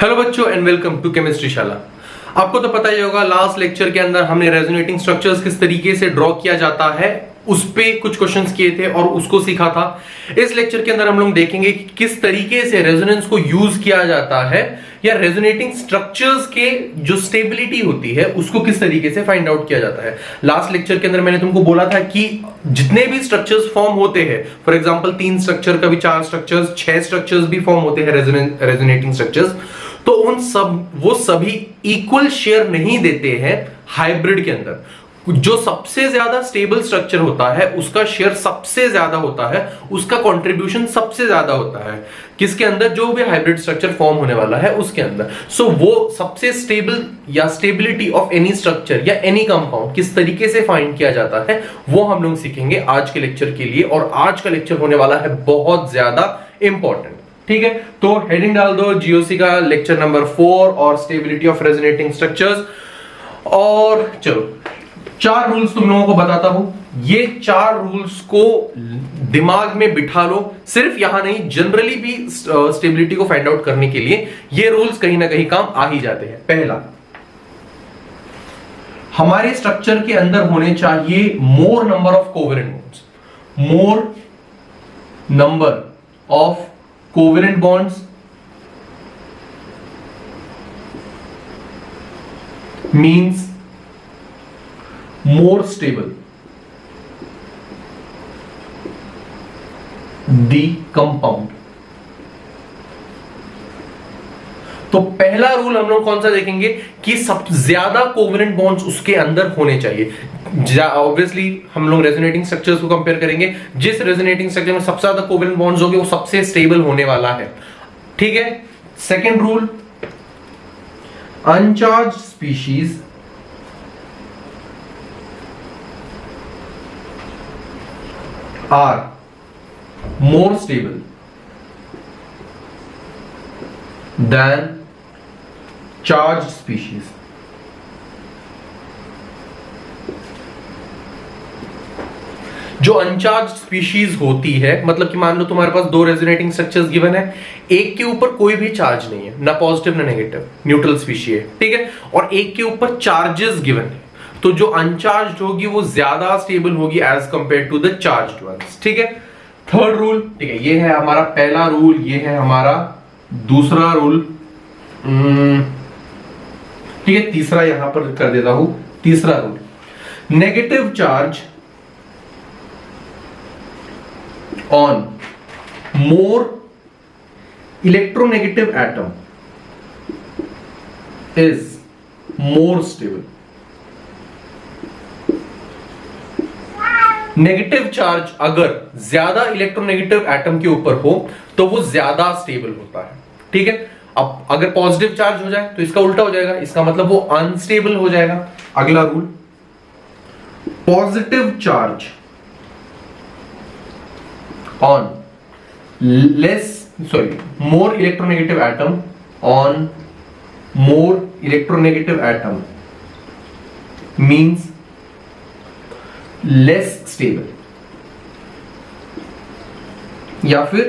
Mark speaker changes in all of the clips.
Speaker 1: Hello बच्चों and welcome to chemistry शाला। आपको तो पता ही होगा, लास्ट लेक्चर के अंदर हमने रेजोनेटिंग स्ट्रक्चर्स किस तरीके से ड्रॉ किया जाता है उस पे कुछ क्वेश्चंस किए थे और उसको सीखा था। इस लेक्चर के अंदर हम लोग देखेंगे कि किस तरीके से रेजोनेंस को यूज किया जाता है या रेजोनेटिंग स्ट्रक्चर्स के जो स्टेबिलिटी होती है उसको किस तरीके से फाइंड आउट किया जाता है। लास्ट लेक्चर के अंदर मैंने तुमको बोला था कि जितने भी स्ट्रक्चर्स फॉर्म होते हैं, फॉर एग्जांपल 3 स्ट्रक्चर कभी 4 स्ट्रक्चर्स 6 स्ट्रक्चर्स भी फॉर्म होते हैं रेजोनेटिंग स्ट्रक्चर्स, तो उन सब वो सभी इक्वल शेयर नहीं देते हैं हाइब्रिड के अंदर। जो सबसे ज्यादा स्टेबल स्ट्रक्चर होता है उसका शेयर सबसे ज्यादा होता है, उसका कंट्रीब्यूशन सबसे ज्यादा होता है किसके अंदर, जो भी हाइब्रिड स्ट्रक्चर फॉर्म होने वाला है उसके अंदर। सो वो सबसे स्टेबल या स्टेबिलिटी ऑफ एनी स्ट्रक्चर या एनी कंपाउंड किस तरीके से फाइंड किया जाता है वो हम लोग सीखेंगे आज के लेक्चर के लिए। और आज का लेक्चर होने वाला है बहुत ज्यादा इंपॉर्टेंट, ठीक है। तो हेडिंग डाल दो जीओसी का लेक्चर नंबर 4 और स्टेबिलिटी ऑफ रेजोनेटिंग स्ट्रक्चर्स। और चलो 4 रूल्स तुम लोगों को बताता हूं, ये 4 रूल्स को दिमाग में बिठा लो। सिर्फ यहां नहीं, जनरली भी स्टेबिलिटी को फाइंड आउट करने के लिए ये रूल्स कहीं ना कहीं काम आ ही जाते हैं। पहला, हमारे स्ट्रक्चर के अंदर होने चाहिए मोर number of covalent bonds. More number of covalent bonds means more stable the compound। तो पहला रूल हम लोग कौन सा देखेंगे कि सब ज्यादा कोवेलेंट बॉन्ड्स उसके अंदर होने चाहिए। ऑब्वियसली हम लोग रेजोनेटिंग स्ट्रक्चर्स को कंपेयर करेंगे, जिस रेजोनेटिंग स्ट्रक्चर में सबसे ज्यादा कोवेलेंट बॉन्ड्स होंगे वो सबसे स्टेबल होने वाला है, ठीक है। Second rule, अनचार्ज species are more stable than charge species. जो अनचार्ज स्पीशीज होती है, मतलब कि मान लो तुम्हारे पास 2 रेजोनेटिंग स्ट्रक्चर्स गिवन है, एक के ऊपर कोई भी चार्ज नहीं है, ना पॉजिटिव ना नेगेटिव, न्यूट्रल स्पीशी है, ठीक है, और एक के ऊपर चार्जेस गिवन है, तो जो अनचार्ज होगी वो ज्यादा स्टेबल होगी as compare to the charged ones, ठीक है। थर्ड रूल, ठीक है, ये है हमारा पहला रूल, ये है हमारा दूसरा रूल, ठीक है। तीसरा यहां पर कर देता हूं, तीसरा rule, negative charge on more electronegative atom is more stable। Negative charge अगर ज्यादा इलेक्ट्रोनेगेटिव एटम के ऊपर हो तो वो ज्यादा स्टेबल होता है, ठीक है। अब अगर पॉजिटिव चार्ज हो जाए तो इसका उल्टा हो जाएगा, इसका मतलब वो अनस्टेबल हो जाएगा। अगला rule, positive charge on more electronegative atom on more electronegative atom means less stable या फिर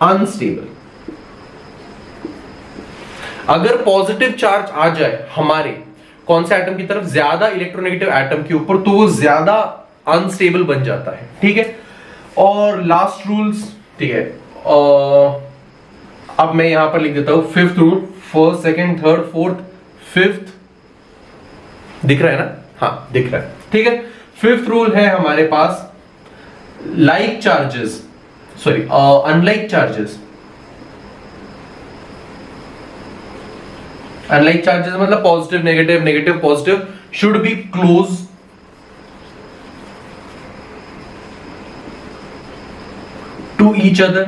Speaker 1: unstable। अगर पॉजिटिव चार्ज आ जाए हमारे कौन से एटम की तरफ, ज्यादा इलेक्ट्रोनेगेटिव एटम के ऊपर, तो वो ज्यादा अनस्टेबल बन जाता है, ठीक है। और लास्ट रूल्स, ठीक है, अब मैं यहां पर लिख देता हूं fifth rule, first second third fourth fifth, दिख रहा है ना, हाँ दिख रहा है, ठीक है। फिफ्थ रूल है हमारे पास, like charges sorry unlike charges, unlike charges मतलब positive negative, negative positive should be close to each other।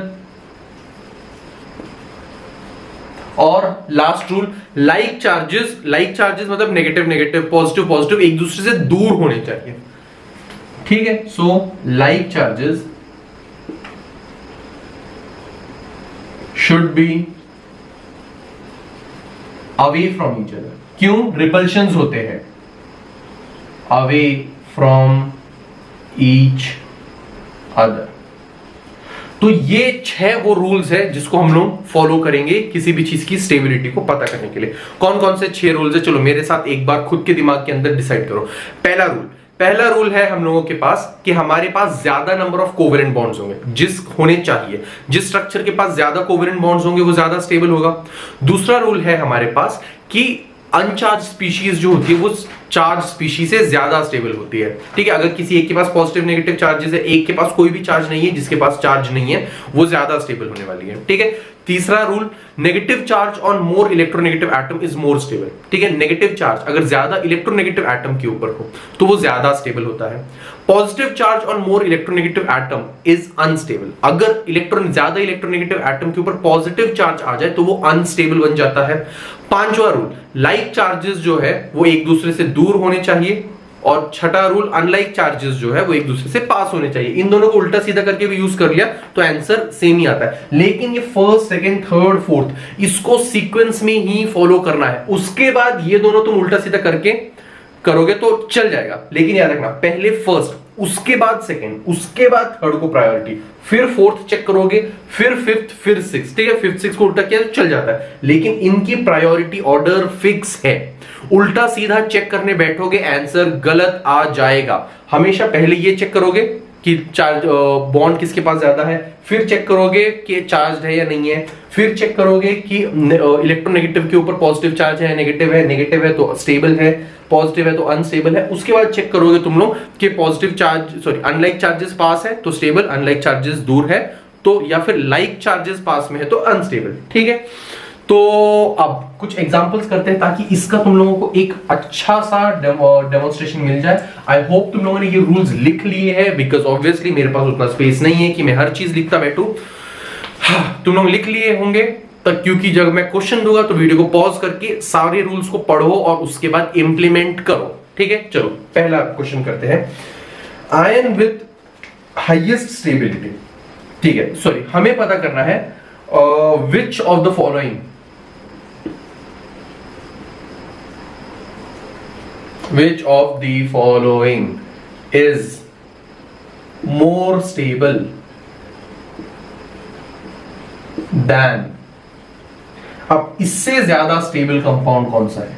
Speaker 1: और लास्ट रूल, लाइक चार्जेस मतलब नेगेटिव नेगेटिव पॉजिटिव पॉजिटिव एक दूसरे से दूर होने चाहिए, ठीक है। So like charges should be away from each other. क्यों? रिपल्शंस होते हैं, अवे फ्रॉम ईच अदर। तो ये 6 वो रूल्स है जिसको हम लोग फॉलो करेंगे किसी भी चीज की स्टेबिलिटी को पता करने के लिए। कौन कौन से 6 रूल्स है, चलो मेरे साथ एक बार खुद के दिमाग के अंदर डिसाइड करो। पहला रूल है हम लोगों के पास कि हमारे पास ज्यादा नंबर ऑफ कोवेलेंट बॉन्ड्स होंगे, जिस होने चाहिए, जिस स्ट्रक्चर के पास ज्यादा कोवेलेंट बॉन्ड्स होंगे वो ज्यादा स्टेबल होगा। दूसरा रूल है हमारे पास कि अनचार्ज स्पीशीज जो होती है वो चार्ज स्पीशीज से ज्यादा स्टेबल होती है। ठीक है, अगर किसी एक के पास पॉजिटिव नेगेटिव चार्जेस है, एक के पास कोई भी चार्ज नहीं है, जिसके पास चार्ज नहीं है वो ज्यादा स्टेबल होने वाली है। ठीक है, तीसरा rule, negative charge on more electronegative atom is more stable. ठीक है, नेगेटिव चार्ज अगर ज्यादा इलेक्ट्रोनेगेटिव एटम के ऊपर हो तो वो ज्यादा स्टेबल होता है। Positive charge on more electronegative atom is unstable. अगर ज्यादा इलेक्ट्रोनेगेटिव एटम के ऊपर पॉजिटिव चार्ज आ जाए तो वो अनस्टेबल बन जाता है। पांचवा रूल, लाइक चार्जेस जो है वो एक दूसरे से दूर होने चाहिए। और छठा रूल, अनलाइक चार्जेस जो है वो एक दूसरे से पास होने चाहिए। इन दोनों को उल्टा सीधा करके भी यूज कर लिया तो आंसर सेम ही आता है। लेकिन ये फर्स्ट, सेकंड, थर्ड, फोर्थ इसको सीक्वेंस में ही फॉलो करना है। उसके बाद ये दोनों तुम उल्टा सीधा करके करोगे तो चल जाएगा, लेकिन याद रखना पहले फर्स्ट, उसके बाद सेकंड, उसके बाद थर्ड को प्रायोरिटी, फिर फोर्थ चेक करोगे, फिर फिफ्थ, फिर सिक्स। ठीक है, फिफ्थ सिक्स को उल्टा किया तो चल जाता है, लेकिन इनकी प्रायोरिटी ऑर्डर फिक्स है। उल्टा सीधा चेक करने बैठोगे आंसर गलत आ जाएगा। हमेशा पहले ये चेक करोगे कि चार्ज बॉन्ड किसके पास ज्यादा है, फिर चेक करोगे कि चार्ज है या नहीं है, फिर चेक करोगे कि इलेक्ट्रोनेगेटिव के ऊपर पॉजिटिव चार्ज है, नेगेटिव है तो स्टेबल है, पॉजिटिव है तो अनस्टेबल है। उसके बाद चेक करोगे तुम लोग कि पॉजिटिव चार्ज अनलाइक चार्जेस पास है तो स्टेबल, अनलाइक चार्जेस दूर है तो, या फिर लाइक चार्जेस पास में है तो अनस्टेबल। ठीक है, तो अब कुछ एग्जांपल्स करते हैं ताकि इसका तुम लोगों को एक अच्छा सा डेमोन्स्ट्रेशन मिल जाए। आई होप तुम लोगों ने ये रूल्स लिख लिए हैं, बिकॉज ऑब्वियसली मेरे पास उतना स्पेस नहीं है कि मैं हर चीज लिखता बैठूं। तुम लोग लिख लिए होंगे तक, क्योंकि जब मैं क्वेश्चन दूंगा तो वीडियो को पॉज करके सारे रूल्स को पढ़ो और उसके बाद इंप्लीमेंट करो। ठीक है, चलो पहला क्वेश्चन करते हैं। आयन विथ हाईएस्ट स्टेबिलिटी, ठीक है, सॉरी हमें पता करना है which of the following, which of the following is more stable than, अब इससे ज्यादा स्टेबल कंपाउंड कौन सा है?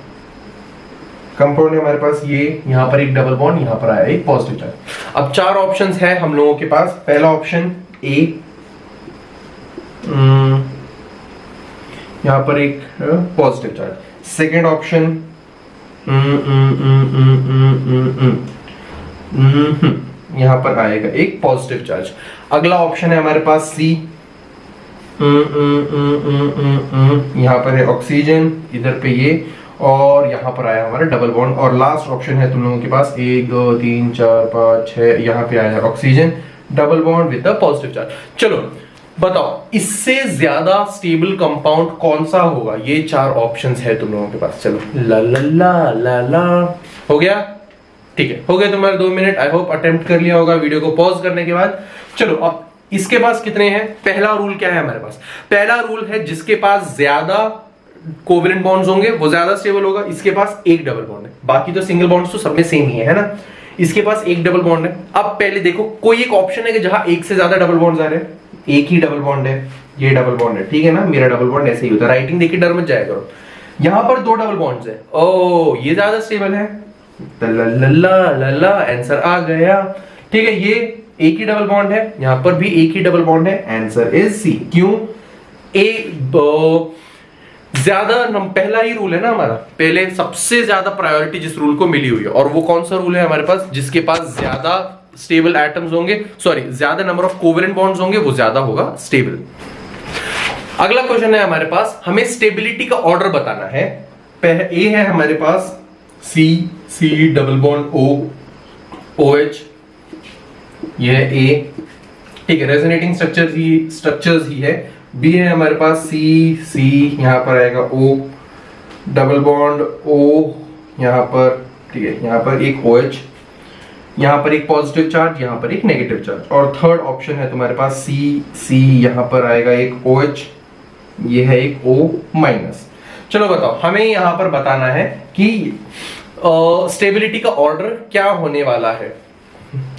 Speaker 1: कंपाउंड है हमारे पास ये, यहां पर एक डबल बॉन्ड, यहां पर आया एक पॉजिटिव चार्ज। अब 4 ऑप्शंस है हम लोगों के पास। पहला ऑप्शन ए, यहां पर एक पॉजिटिव चार्ज। सेकेंड ऑप्शन यहां पर आएगा एक पॉजिटिव चार्ज। अगला ऑप्शन है हमारे पास सी, यहां पर है ऑक्सीजन, इधर पे ये, और यहां पर आया हमारा डबल बॉन्ड। और लास्ट ऑप्शन है तुम लोगों के पास 1 2 3 4 5 6, यहां पे आया है oxygen, double bond with the positive charge. चलो बताओ इससे ज्यादा स्टेबल कंपाउंड कौन सा होगा? ये 4 ऑप्शंस है तुम लोगों के पास। चलो ला ला ला ला ला, हो गया? ठीक है, हो गया तुम्हारे 2 मिनट। आई होप अटेम्प्ट कर लिया होगा वीडियो को पॉज करने के बाद। चलो अब इसके पास कितने हैं? पहला रूल क्या है हमारे पास? पहला रूल है जिसके पास ज्यादा कोवेलेंट बॉन्ड्स होंगे वो ज्यादा स्टेबल होगा। इसके पास एक डबल बॉन्ड है, बाकी तो सिंगल बॉन्ड्स तो सब में सेम ही है ना। इसके पास एक डबल बॉन्ड है। अब पहले देखो कोई एक ऑप्शन है कि जहां एक से ज्यादा डबल बॉन्ड्स आ रहे हैं, एक ही डबल बॉन्ड है, ये डबल बॉन्ड है, ठीक है ना। मेरा डबल बॉन्ड ऐसे ही होता है, राइटिंग देखिए डर मत जाया करो। यहां पर 2 डबल बॉन्ड्स है, ओ ये ज्यादा स्टेबल है, आंसर आ गया। ठीक है, ये एक ही डबल बॉन्ड है, यहां पर भी एक ही डबल बॉन्ड है, आंसर इज सी। क्यों? ज्यादा पहला ही रूल है ना हमारा, पहले सबसे ज्यादा प्रायोरिटी जिस रूल को मिली हुई है, और वो कौन सा रूल है हमारे पास? जिसके पास ज्यादा स्टेबल एटम्स होंगे, सॉरी ज्यादा नंबर ऑफ कोवेलेंट बॉन्ड्स होंगे वो ज्यादा होगा स्टेबल। अगला क्वेश्चन है हमारे पास, हमें स्टेबिलिटी का ऑर्डर बताना है। ए है हमारे पास C, C double bond O, OH, यह है ए, ठीक है, रेजोनेटिंग स्ट्रक्चर्स ही है। बी है हमारे पास सी, सी यहां पर आएगा O, डबल बॉन्ड O यहां पर, ठीक है, यहां पर एक OH, यहां पर एक पॉजिटिव चार्ज, यहां पर एक नेगेटिव चार्ज। और थर्ड ऑप्शन है तुम्हारे पास सी, सी यहां पर आएगा एक OH, ये है एक O-। चलो बताओ, हमें यहां पर बताना है कि स्टेबिलिटी का ऑर्डर क्या होने वाला है।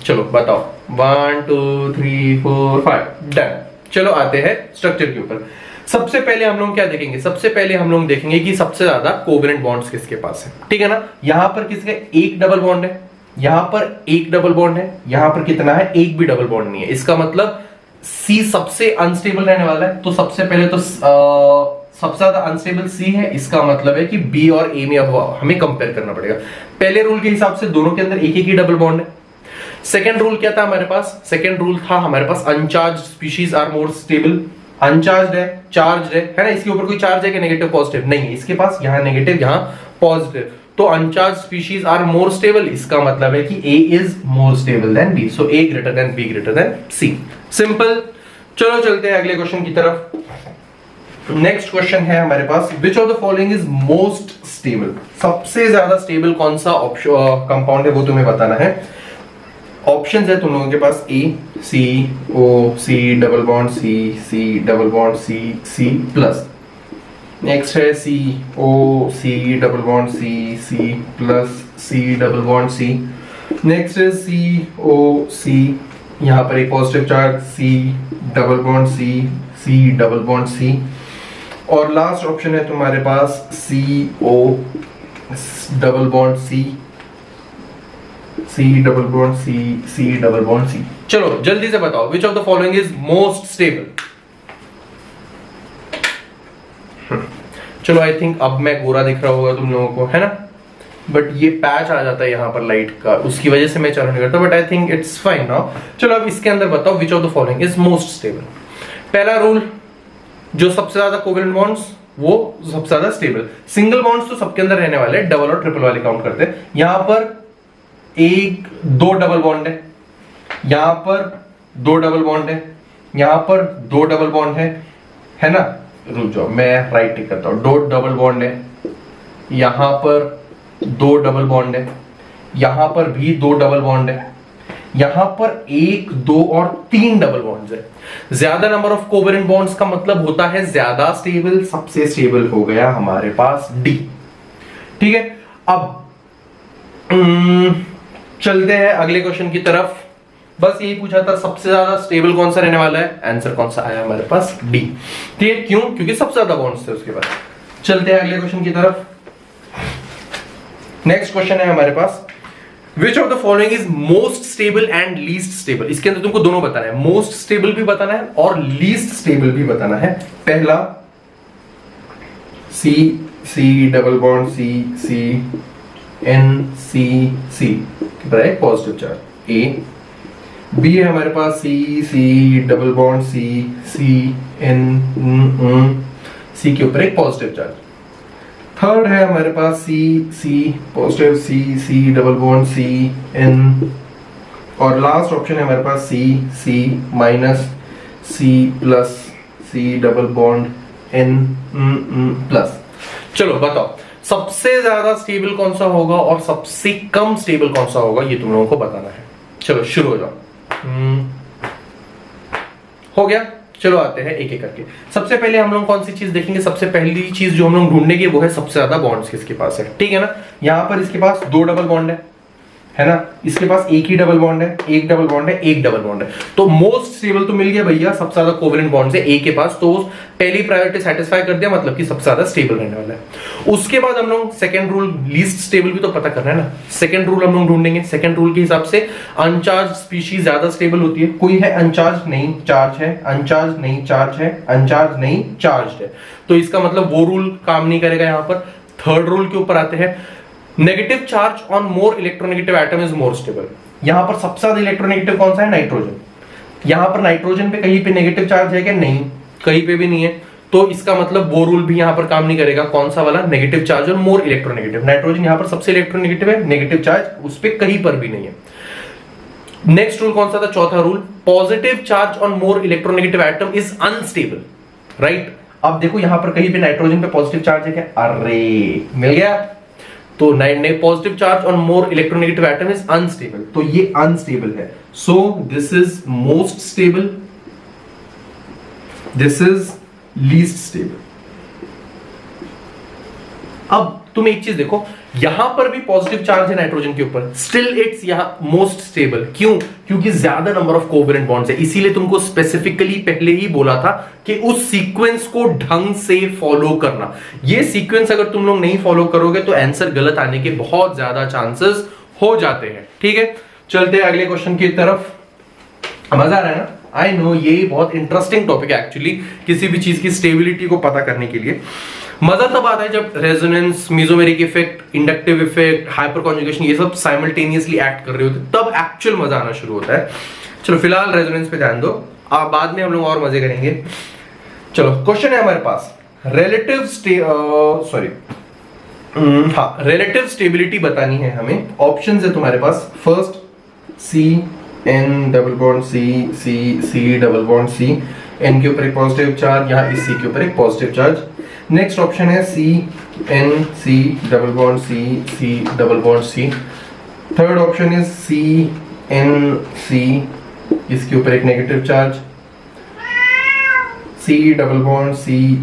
Speaker 1: चलो बताओ, 1 2 3 4 5, डन। चलो आते हैं स्ट्रक्चर के ऊपर। सबसे पहले हम लोग क्या देखेंगे, सबसे पहले हम लोग देखेंगे कि सबसे ज्यादा कोवेलेंट बॉन्ड्स किसके पास है, ठीक है ना। यहां पर किसके एक डबल बॉन्ड है, यहां पर एक डबल बॉन्ड है, यहां पर कितना है, एक भी डबल बॉन्ड नहीं है। इसका मतलब सी सबसे अनस्टेबल रहने वाला है। तो सबसे पहले तो सबसे ज्यादा अनस्टेबल सी है, इसका मतलब है कि बी और ए में अब हमें कंपेयर करना पड़ेगा। पहले रूल के हिसाब से दोनों के अंदर एक ही डबल बॉन्ड है। सेकेंड रूल क्या था हमारे पास, सेकेंड रूल था हमारे पास uncharged species are more stable. Uncharged है, चार्ज है ना, इसके ऊपर कोई चार्ज है कि नेगेटिव पॉजिटिव नहीं है, इसके पास यहां नेगेटिव यहां पॉजिटिव। तो uncharged species are more stable, इसका मतलब है कि A is more stable than B, so A greater than B greater than C. Simple. चलो चलते हैं अगले क्वेश्चन की तरफ। नेक्स्ट क्वेश्चन है हमारे पास, which of the following is most stable. सबसे ज्यादा स्टेबल कौन सा कंपाउंड है वो तुम्हें बताना है। ऑप्शन है तुम लोगों के पास A C O C double bond C C double bond C C plus. Next है C O C double bond C C plus C double bond C. Next है सी ओ सी, यहां पर एक positive charge C double bond C C double bond C. और last option है तुम्हारे पास C O double bond C C double bond C C double bond C. चलो जल्दी से बताओ, विच of the following is most stable. चलो I think अब मैं गोरा दिख रहा होगा तुम लोगों को, है ना, बट ये पैच आ जाता है यहाँ पर लाइट का, उसकी वजह से मैं चालू नहीं करता, but I think it's fine now. चलो अब इसके अंदर बताओ विच of the following is most stable. पहला रूल, जो सबसे ज्यादा कोवेलेंट बॉन्ड्स वो सबसे ज्यादा स्टेबल। सिंगल बॉन्ड्स तो सबके अंदर रहने वाले, डबल और ट्रिपल वाले काउंट करते हैं। यहां पर एक दो डबल बॉन्ड है, यहां पर दो डबल बॉन्ड है, यहां पर दो डबल बॉन्ड है ना। रुक जाओ मैं राइट टिक करता हूं। दो डबल बॉन्ड है, यहां पर दो डबल बॉन्ड है, यहां पर भी दो डबल बॉन्ड है, यहां पर एक दो और तीन डबल बॉन्ड्स है। ज्यादा नंबर ऑफ कोवेलेंट बॉन्ड्स का मतलब होता है ज्यादा स्टेबल। सबसे स्टेबल हो गया हमारे पास डी, ठीक है। अब चलते हैं अगले क्वेश्चन की तरफ। बस यही पूछा था सबसे ज्यादा स्टेबल कौन सा रहने वाला है, आंसर कौन सा आया हमारे पास डी, ठीक है। क्यों, क्योंकि सबसे ज्यादा बॉन्ड्स थे उसके पास। चलते हैं अगले क्वेश्चन की तरफ। नेक्स्ट क्वेश्चन है हमारे पास, which of the following is most stable and least stable. इसके अंदर तुमको दोनों बताना है, मोस्ट स्टेबल भी बताना है और लीस्ट स्टेबल भी बताना है। पहला C C double bond C C N C C positive charge A. B है हमारे पास C C double bond C C N C के ऊपर एक पॉजिटिव चार्ज। थर्ड है हमारे पास C C positive C C double bond C N. और लास्ट ऑप्शन है हमारे पास C C minus C plus C double bond N plus. चलो बताओ सबसे ज्यादा स्टेबल कौन सा होगा और सबसे कम स्टेबल कौन सा होगा, ये तुम लोगों को बताना है। चलो शुरू हो जाओ। हो गया, चलो आते हैं एक एक करके। सबसे पहले हम लोग कौन सी चीज देखेंगे, सबसे पहली चीज जो हम लोग ढूंढेंगे वो है सबसे ज्यादा बॉन्ड्स किसके पास है, ठीक है ना। यहां पर इसके पास दो डबल बॉन्ड है ना, इसके पास एक ही डबल बॉन्ड है, एक डबल बॉन्ड है, एक डबल बॉन्ड है। तो मोस्ट स्टेबल तो मिल गया भैया, सबसे ज्यादा कोवेलेंट बॉन्ड्स है ए के पास, तो पहली प्रायोरिटी सेटिस्फाई कर दिया, मतलब कि सबसे ज्यादा स्टेबल रहने वाला है। उसके बाद हम लोग सेकंड रूल लीस्ट स्टेबल भी तो पता करना है ना। सेकंड रूल हम लोग ढूंढेंगे। सेकंड रूल के हिसाब से अनचार्ज स्पीशीज ज्यादा स्टेबल होती है। कोई है अनचार्ज नहीं चार्ज है, अनचार्ज नहीं चार्ज है, अनचार्ज नहीं चार्ज है, तो इसका मतलब वो रूल काम नहीं करेगा यहां पर। थर्ड रूल के ऊपर आते हैं, negative charge on more electronegative atom is more stable. यहां पर सबसे ज्यादा इलेक्ट्रोनेगेटिव कौन सा है, नाइट्रोजन। यहां पर नाइट्रोजन पे कहीं पे नेगेटिव चार्ज है क्या, नहीं, कहीं पे भी नहीं है, तो इसका मतलब वो रूल भी यहां पर काम नहीं करेगा। कौन सा वाला, नेगेटिव चार्ज और मोर इलेक्ट्रोनेगेटिव। नाइट्रोजन यहां पर सबसे इलेक्ट्रोनेगेटिव है, नेगेटिव चार्ज उस पर कहीं पर भी नहीं है। नेक्स्ट रूल कौन सा था, चौथा rule, positive charge on more electronegative atom is unstable, right. अब देखो यहां पर कहीं पे नाइट्रोजन पे पॉजिटिव चार्ज है क्या, अरे मिल गया। तो positive charge on more electronegative atom is unstable, तो ये अनस्टेबल है। So this is most stable, this is least stable. अब तुम एक चीज देखो, यहां पर भी पॉजिटिव चार्ज है नाइट्रोजन के ऊपर, स्टिल इट्स यहां मोस्ट स्टेबल। क्यों? क्योंकि ज्यादा नंबर ऑफ कोवेलेंट बॉन्ड्स है। इसीलिए तुमको स्पेसिफिकली पहले ही बोला था कि उस सीक्वेंस को ढंग से फॉलो करना। ये सीक्वेंस अगर तुम लोग नहीं फॉलो करोगे तो आंसर गलत आने के बहुत ज्यादा चांसेस हो जाते हैं। ठीक है, चलते हैं अगले क्वेश्चन की तरफ। मजा आ रहा है ना? आई नो, ये बहुत इंटरेस्टिंग टॉपिक है एक्चुअली, किसी भी चीज की स्टेबिलिटी को पता करने के लिए। मजा तब आता है जब resonance, mesomeric effect, inductive effect, hyper conjugation, ये सब साइमल्टेनियसली एक्ट कर रहे होते, तब एक्चुअल मजा आना शुरू होता है। चलो फिलहाल रेजोनेंस पे ध्यान दो, आप बाद में हम लोग और मजे करेंगे। चलो क्वेश्चन है हमारे पास, रिलेटिव स्टेबिलिटी बतानी है हमें। ऑप्शंस है तुम्हारे पास, first C N double bond C C C double bond C, N के ऊपर एक पॉजिटिव चार्ज, यहाँ इस सी के ऊपर एक पॉजिटिव चार्ज। नेक्स्ट ऑप्शन है C N C double bond C C double bond C. Third option is C N C, इसके ऊपर एक negative charge, C double bond C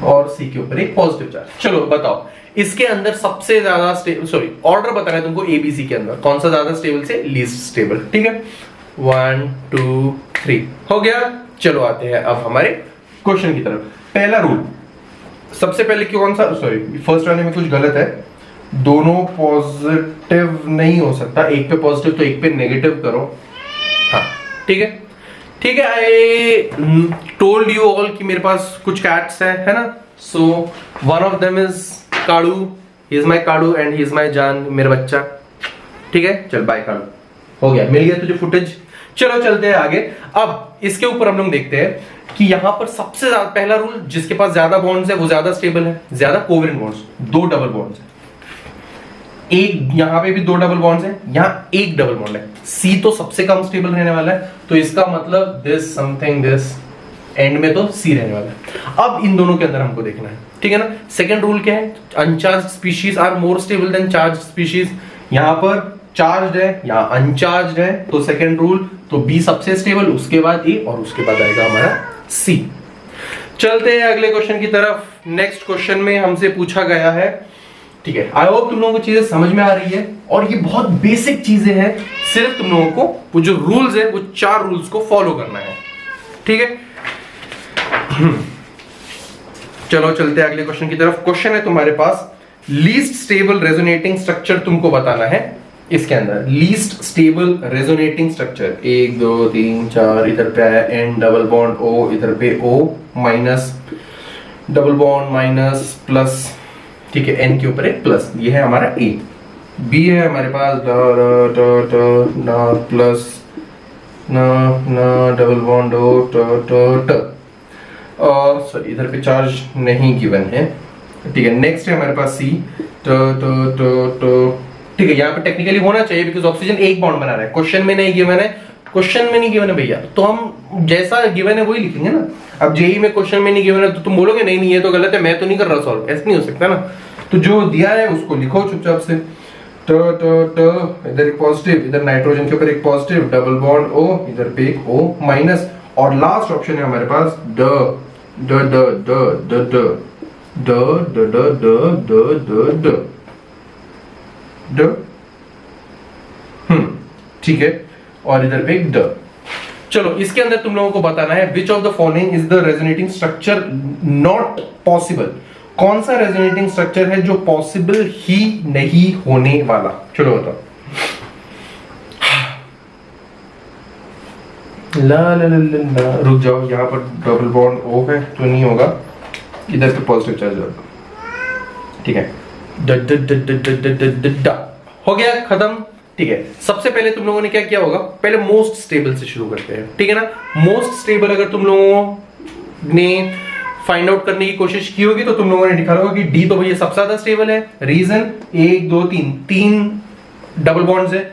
Speaker 1: और सी के ऊपर एक पॉजिटिव चार्ज। चलो बताओ, इसके अंदर सबसे ज्यादा सॉरी ऑर्डर बताना है तुमको एबीसी के अंदर, कौन सा ज्यादा स्टेबल से लीस्ट स्टेबल। ठीक है, 1 2 3 हो गया। चलो आते हैं अब हमारे क्वेश्चन की तरफ। पहला रूल, सबसे पहले कौन सा, सॉरी फर्स्ट वाले में कुछ गलत है, दोनों पॉजिटिव नहीं हो सकता, एक पे पॉजिटिव तो एक पे नेगेटिव करो। हाँ ठीक है, ठीक है। आई टोल्ड यू ऑल कि मेरे पास कुछ कैट्स है ना। So one of them is काड़ू, he is my काड़ू and he is my जान, मेरा बच्चा। ठीक है, चल बाय काड़ू, हो गया, मिल गया तुझे फुटेज। चलो चलते हैं आगे। अब इसके ऊपर हम लोग देखते हैं कि यहां पर सबसे ज्यादा, पहला रूल, जिसके पास ज्यादा बॉन्ड्स है वो ज्यादा स्टेबल है, ज्यादा कोवेलेंट बॉन्ड्स, 2 डबल बॉन्ड्स है, एक यहां पे भी 2 डबल बॉन्ड्स है, यहां एक डबल बॉन्ड है। सी तो सबसे कम स्टेबल रहने वाला है, तो इसका मतलब दिस समथिंग दिस, एंड में तो सी रहने वाला है। अब इन दोनों के अंदर हमको देखना है, ठीक है ना। सेकंड रूल क्या है, uncharged species are more stable than charge species. यहां पर चार्ज है, यहां अनचार्ज है, तो सेकंड रूल, तो बी सबसे स्टेबल, उसके बाद ए और उसके बाद आएगा हमारा सी। चलते हैं अगले क्वेश्चन की तरफ। नेक्स्ट क्वेश्चन में हमसे पूछा गया है, ठीक है, आई होप तुम लोगों को चीजें समझ में आ रही है, और ये बहुत बेसिक चीजें हैं, सिर्फ तुम लोगों को वो जो रूल्स है वो 4 रूल्स को फॉलो करना है। ठीक है, चलो चलते हैं अगले क्वेश्चन की तरफ। क्वेश्चन है तुम्हारे पास, लीस्ट स्टेबल रेजोनेटिंग स्ट्रक्चर तुमको बताना है। इसके अंदर लीस्ट स्टेबल रेजोनेटिंग स्ट्रक्चर 1 2 3 4, इधर पे आया एन डबल बॉन्ड ओ, इधर पे O minus double bond minus plus, ठीक है, एन के ऊपर एक प्लस, ये है हमारा ए। बी है हमारे पास प्लस डबल बॉन्ड ओ ट, और सॉरी इधर पे चार्ज नहीं गिवन है, ठीक है। नेक्स्ट है हमारे पास सी ट, ठीक है, यहाँ पे टेक्निकली होना चाहिए बिकॉज ऑक्सीजन एक बॉन्ड बना रहा है, क्वेश्चन में नहीं गिवन है, क्वेश्चन में नहीं गिवन है भैया, तो हम जैसा गिवन है वही लिखेंगे ना। अब जेई में क्वेश्चन में नहीं गिवन है तो तुम बोलोगे नहीं नहीं ये तो गलत है, मैं तो नहीं कर रहा सॉल्व, ऐसा नहीं हो सकता ना। तो जो दिया है उसको लिखो चुपचाप से, ट इधर एक पॉजिटिव, इधर नाइट्रोजन के ऊपर एक पॉजिटिव, डबल बॉन्ड ओ, इधर पे एक ओ माइनस, और लास्ट ऑप्शन है हमारे पास ड ड ड ड ड ड ड ड ड ड ड ड, ठीक है, और इधर पे एक ड। चलो इसके अंदर तुम लोगों को बताना है which of the following is the resonating structure not possible. कौन सा रेजोनेटिंग स्ट्रक्चर है जो पॉसिबल ही नहीं होने वाला। चलो बताओ। ला ला ला ला, रुक जाओ, यहाँ पर डबल बॉन्ड ओ है तो नहीं होगा, इधर पे पॉजिटिव चार्ज होगा, ठीक है, हो गया खत्म। ठीक है, सबसे पहले तुम लोगों ने क्या किया होगा, पहले मोस्ट स्टेबल से शुरू करते हैं, ठीक है ना। मोस्ट स्टेबल अगर तुम लोगों ने फाइंड आउट करने की कोशिश की होगी तो तुम लोगों ने लिखा होगा कि डी तो भैया सबसे ज्यादा स्टेबल है। रीजन 1 2 3 डबल बॉन्ड्स है,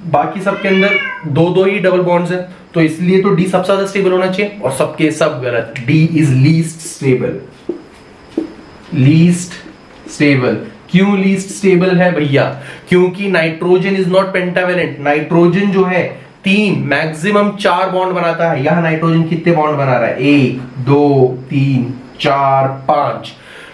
Speaker 1: बाकी सबके अंदर 2 ही डबल बॉन्ड्स है, तो इसलिए तो डी सबसे ज्यादा स्टेबल होना चाहिए, और सबके सब गलत। D is least stable, least stable. क्यों लीस्ट स्टेबल है भैया, क्योंकि nitrogen is not pentavalent. Nitrogen जो है 3 मैक्सिमम 4 बॉन्ड बनाता है, यहां नाइट्रोजन कितने बॉन्ड बना रहा है, 1 2 3 4 5।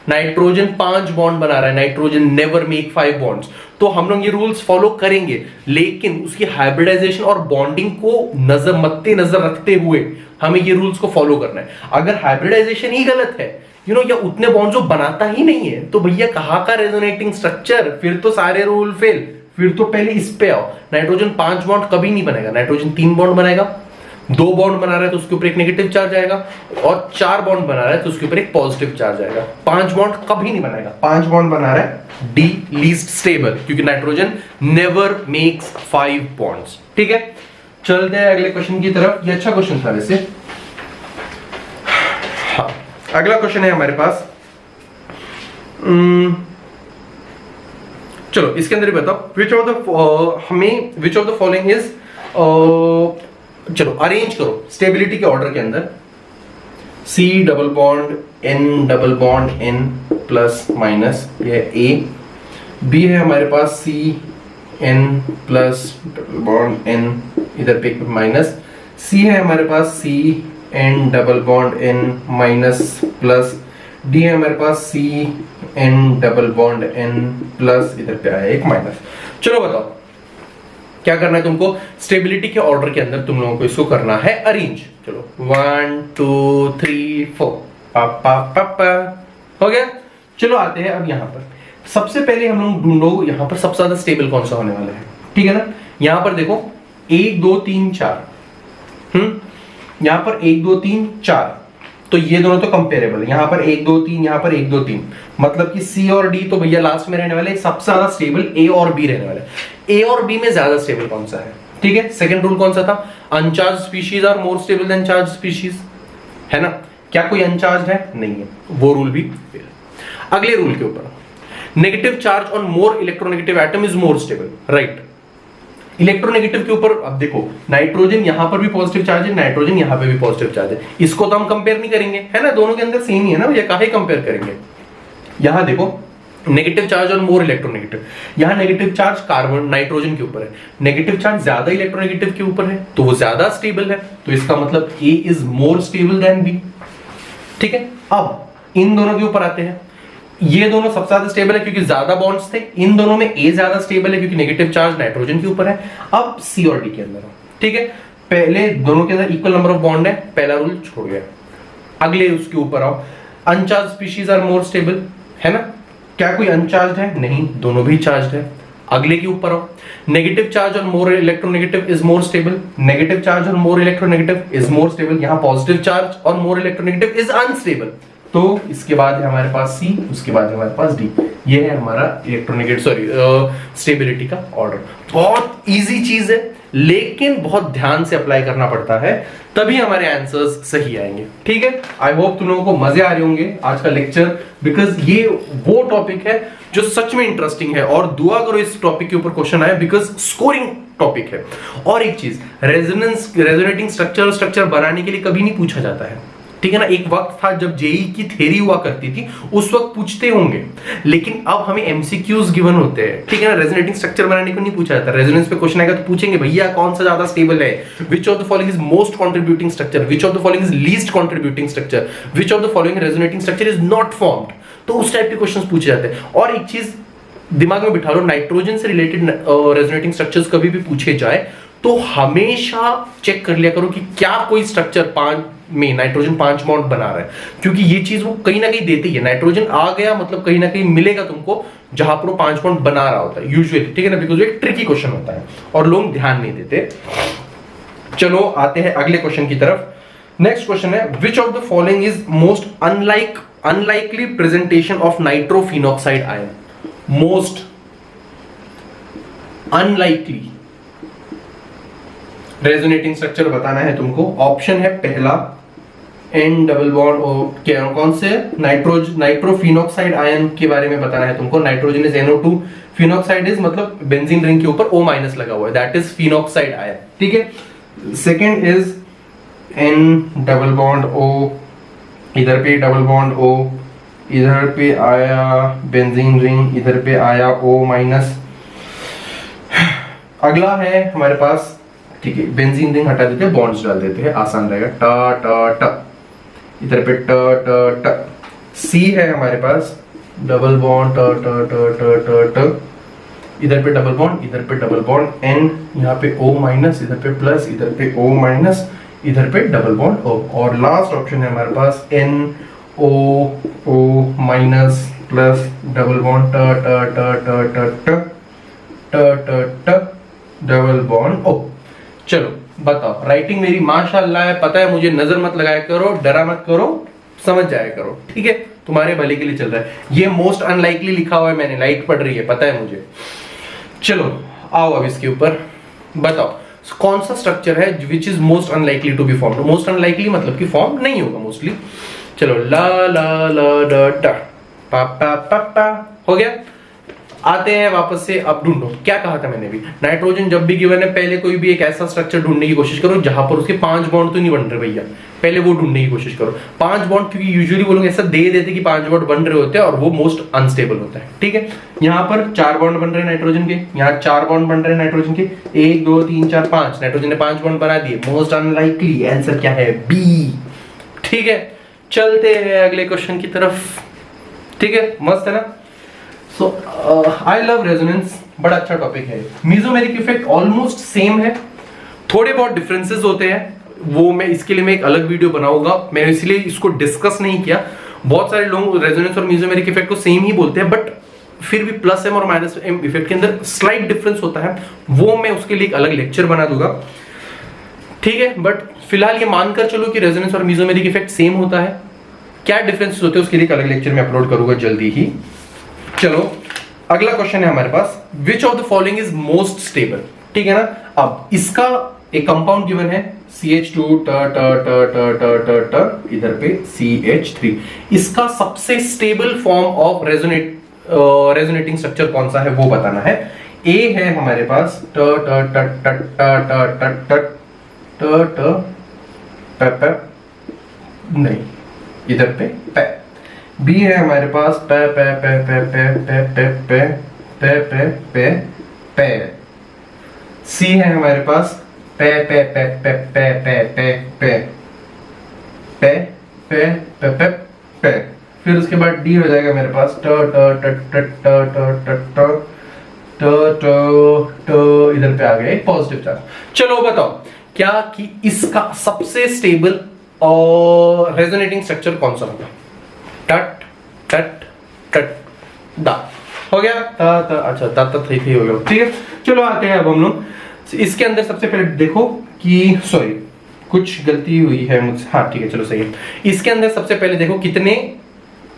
Speaker 1: नाइट्रोजन 5 बॉन्ड बना रहा है, नाइट्रोजन नेवर मेक 5 बॉन्ड्स, तो हम लोग ये रूल्स फॉलो करेंगे, लेकिन उसकी हाइब्रिडाइजेशन और बॉन्डिंग को मद्देनजर रखते हुए हमें ये रूल्स को फॉलो करना है। अगर हाइब्रिडाइजेशन ही गलत है, या उतने बॉन्ड जो बनाता ही नहीं है, तो भैया कहाँ का रेजोनेटिंग स्ट्रक्चर, फिर तो सारे रूल फेल। फिर तो पहले इस पे आओ, नाइट्रोजन 5 बॉन्ड कभी नहीं बनेगा, नाइट्रोजन 3 बॉन्ड बनाएगा, 2 बॉन्ड बना रहा है तो उसके ऊपर एक नेगेटिव चार्ज आएगा, और 4 बॉन्ड बना रहा है तो उसके ऊपर एक पॉजिटिव चार्ज आएगा। 5 बॉन्ड कभी नहीं बनाएगा, 5 बॉन्ड बना रहा है डी लीस्ट स्टेबल, क्योंकि नाइट्रोजन नेवर मेक्स 5 बॉन्ड्स। ठीक है, चलते हैं अगले क्वेश्चन की तरफ। ये अच्छा क्वेश्चन था वैसे। हाँ, अगला क्वेश्चन है हमारे पास, चलो इसके अंदर ही बताओ, विच ऑफ द फॉलोइंग इज, चलो अरेंज करो स्टेबिलिटी के ऑर्डर के अंदर, C double bond N plus minus, ये A, B है हमारे पास C N plus double bond N, इधर पे माइनस, C है हमारे पास C N double bond N minus plus, D है हमारे पास C N double bond N plus, इधर पे आया एक माइनस। चलो बताओ क्या करना है तुमको, स्टेबिलिटी के ऑर्डर के अंदर तुम लोगों को इसको करना है अरेंज। चलो 1 2 3 4 पापा पापा हो गया। चलो आते हैं अब यहाँ पर, सबसे पहले हम लोग ढूंढो यहाँ पर सबसे ज्यादा स्टेबल कौन सा होने वाला है। ठीक है ना, यहाँ पर देखो 1 2 3 4, यहाँ पर 1 2 3 4, तो ये दोनों तो कंपेरेबल है, यहाँ पर 1 2 3, यहाँ पर 1 2 3, मतलब कि C और D तो भैया लास्ट में रहने वाले, सबसे ज्यादा स्टेबल A और B रहने वाले। A और B में ज्यादा स्टेबल कौन सा है? ठीक है, सेकंड रूल कौन सा था, uncharged species are more stable than charge species, है ना। क्या कोई अनचार्ज है? नहीं है, वो रूल भी फेल। अगले रूल के ऊपर, negative charge on more electronegative atom is more stable, right. Electronegative के ऊपर अब देखो, नाइट्रोजन यहां पर भी पॉजिटिव चार्ज है, नाइट्रोजन यहां पे भी पॉजिटिव चार्ज है, इसको तो हम कंपेयर नहीं करेंगे, है ना, दोनों के अंदर सेम ही है ना, ये काहे कंपेयर करेंगे। यहां देखो नेगेटिव चार्ज और मोर इलेक्ट्रोनेगेटिव, यहां नेगेटिव चार्ज कार्बन नाइट्रोजन के ऊपर है, नेगेटिव चार्ज ज्यादा इलेक्ट्रोनेगेटिव के ऊपर है, तो वो ज्यादा स्टेबल है, तो इसका मतलब A is more stable than B। ठीक है, अब इन दोनों के ऊपर आते हैं, ये दोनों सबसे ज्यादा स्टेबल है क्योंकि ज्यादा बॉन्ड्स थे, इन दोनों में A ज्यादा स्टेबल है क्योंकि नेगेटिव चार्ज नाइट्रोजन के ऊपर है। अब C और D के अंदर, ठीक है, पहले दोनों के अंदर इक्वल नंबर ऑफ बॉन्ड है, पहला रूल छोड़ गया। अगले उसके ऊपर आओ, uncharged species are more stable, है ना, क्या कोई अनचार्ज है? नहीं, दोनों भी चार्ज है। अगले के ऊपर आओ, नेगेटिव चार्ज और more electronegative is more stable, negative charge और more electronegative is more stable, यहां पॉजिटिव चार्ज और मोर इलेक्ट्रोनेगेटिव इज अनस्टेबल, तो इसके बाद है हमारे पास C, उसके बाद है हमारे पास D। ये है हमारा इलेक्ट्रोनेगेटिव स्टेबिलिटी का ऑर्डर। बहुत इजी चीज है, लेकिन बहुत ध्यान से अप्लाई करना पड़ता है, तभी हमारे आंसर्स सही आएंगे। ठीक है, आई होप तुम लोगों को मजे आ रहे होंगे आज का लेक्चर, बिकॉज ये वो टॉपिक है जो सच में इंटरेस्टिंग है, और दुआ करो इस टॉपिक के ऊपर क्वेश्चन आए, बिकॉज स्कोरिंग टॉपिक है। और एक चीज, रेजोनेटिंग स्ट्रक्चर बनाने के लिए कभी नहीं पूछा जाता है, ठीक है ना। एक वक्त था जब जेई की थ्योरी हुआ करती थी, उस वक्त पूछते होंगे, लेकिन अब हमें एमसीक्यूज गिवन होते हैं, ठीक है ना। रेजोनेटिंग स्ट्रक्चर बनाने को नहीं पूछा जाता, रेजोनेंस पे क्वेश्चन आएगा तो पूछेंगे भैया कौन सा ज्यादा स्टेबल है, which of the following is most contributing structure, which of the following is least contributing structure, which of the following resonating structure is not formed, तो उस टाइप के क्वेश्चंस पूछे जाते हैं। और एक चीज दिमाग में बिठा लो, नाइट्रोजन से रिलेटेड रेजोनेटिंग स्ट्रक्चर्स कभी भी पूछे जाए तो हमेशा चेक कर लिया करो कि क्या कोई स्ट्रक्चर 5 में नाइट्रोजन 5 बॉन्ड बना रहा है, क्योंकि ये चीज वो कहीं ना कहीं देती है। नाइट्रोजन आ गया मतलब कहीं ना कहीं मिलेगा तुमको जहां पर वो 5 बॉन्ड बना रहा होता है यूजुअली, ठीक है ना, बिकॉज वो एक ट्रिकी क्वेश्चन होता है और लोग ध्यान नहीं देते। चलो आते हैं अगले क्वेश्चन की तरफ। नेक्स्ट क्वेश्चन है, which of the following is most unlikely presentation of nitrophenoxide ion, most unlikely resonating structure बताना है तुमको। ऑप्शन है पहला N डबल बॉन्ड ओ, कौन से नाइट्रोफिनॉक्साइड आयन के बारे में बताना है तुमको। Nitrogen is NO2, phenoxide is मतलब बेंजीन रिंग के ऊपर O माइनस लगा हुआ है, दैट इज फिनॉक्साइड आयन, ठीक है। Second is N double bond O, इधर पे डबल बॉन्ड O, इधर पे आया बेंजीन रिंग, इधर पे आया O माइनस। अगला है हमारे पास, ठीक है, बेंजीन रिंग हटा देते हैं, बॉन्ड्स डाल देते हैं, आसान रहेगा, ट ट ट, इधर पे ट ट ट। सी है हमारे पास डबल बॉन्ड ट ट ट ट ट ट, इधर पे डबल बॉन्ड, इधर पे डबल बॉन्ड एन, यहाँ पे O माइनस, इधर पे प्लस, इधर पे O माइनस, इधर पे डबल बॉन्ड O, और लास्ट ऑप्शन है हमारे पास NO minus plus double bond ट ट ट ट ट ट ट ट डबल बॉन्ड O। चलो बताओ, राइटिंग मेरी माशाल्लाह है, पता है मुझे, नजर मत लगाया करो, डरा मत करो, समझ जाया करो, ठीक है, तुम्हारे भले के लिए चल रहा है। ये मोस्ट अनलाइकली लिखा हुआ है मैंने, लाइट पड़ रही है, पता है मुझे। चलो आओ अब इसके ऊपर बताओ कौन सा स्ट्रक्चर है which is most unlikely to be form. Most unlikely मतलब कि फॉर्म नहीं होगा मोस्टली। चलो ला ला ला ड ट पा पा पा पा हो गया। आते हैं वापस से, अब ढूंढो क्या कहा था मैंने भी, नाइट्रोजन जब भी गिवन है पहले कोई भी एक ऐसा स्ट्रक्चर ढूंढने की कोशिश करो जहां पर उसके 5 बॉन्ड तो नहीं बन रहे भैया, पहले वो ढूंढने की कोशिश करो 5 बॉन्ड, क्योंकि यूजुअली वो लोग ऐसा दे देते कि 5 बॉन्ड बन रहे होते हैं और वो मोस्ट अनस्टेबल होता है, ठीक है। यहाँ पर 4 बॉन्ड बन रहे हैं नाइट्रोजन के, यहाँ 4 बॉन्ड बन रहे हैं नाइट्रोजन के, 1 2 3 4 5, नाइट्रोजन ने 5 बॉन्ड बना दिए, मोस्ट अनलाइकली आंसर क्या है, बी, ठीक है। चलते हैं अगले क्वेश्चन की तरफ, ठीक है, मस्त है ना। सो आई लव रेजोनेंस, बड़ा अच्छा टॉपिक है। मेसोमेरिक इफेक्ट ऑलमोस्ट सेम है, थोड़े बहुत डिफरेंसेस होते हैं, वो मैं इसके लिए मैं एक अलग वीडियो बनाऊंगा, मैंने इसलिए इसको डिस्कस नहीं किया। बहुत सारे लोग रेजोनेंस और मेसोमेरिक इफेक्ट को सेम ही बोलते हैं, बट फिर भी प्लस एम और माइनस एम इफेक्ट के अंदर स्लाइट डिफरेंस होता है, वो मैं उसके लिए एक अलग लेक्चर बना दूंगा, ठीक है। बट फिलहाल ये मानकर चलो कि रेजोनेंस और मेसोमेरिक इफेक्ट सेम होता है, क्या डिफरेंसेस होते हैं उसके लिए एक अलग लेक्चर में अपलोड करूंगा जल्दी ही। चलो अगला क्वेश्चन है हमारे पास, which of the following is most stable, ठीक है ना। अब इसका एक कंपाउंड गिवन है CH2 ट ट ट ट ट ट ट, इधर पे CH3, इसका सबसे stable form of resonating structure कौन सा है वो बताना है। A है हमारे पास ट ट ट ट ट ट ट ट ट ट, नहीं इधर पे पे। B है हमारे पास पे पे पे पे पे पे पे पे पे पे पे पे। C है हमारे पास पे पे पे पे पे पे पे पे पे पे पे पे पे। फिर उसके बाद D हो जाएगा मेरे पास ट ट ट ट ट ट ट ट ट, इधर पे आ गया एक पॉजिटिव चार्ज। चलो बताओ क्या कि इसका सबसे स्टेबल और रेजोनेटिंग स्ट्रक्चर कौन सा होगा। टट टट टट दा हो गया, ता ता, अच्छा ता ता थी हो गया, ठीक है। चलो आते हैं अब हम लोग इसके अंदर। सबसे पहले देखो कि सॉरी कुछ गलती हुई है मुझसे, हाँ ठीक है चलो सही है। इसके अंदर सबसे पहले देखो कितने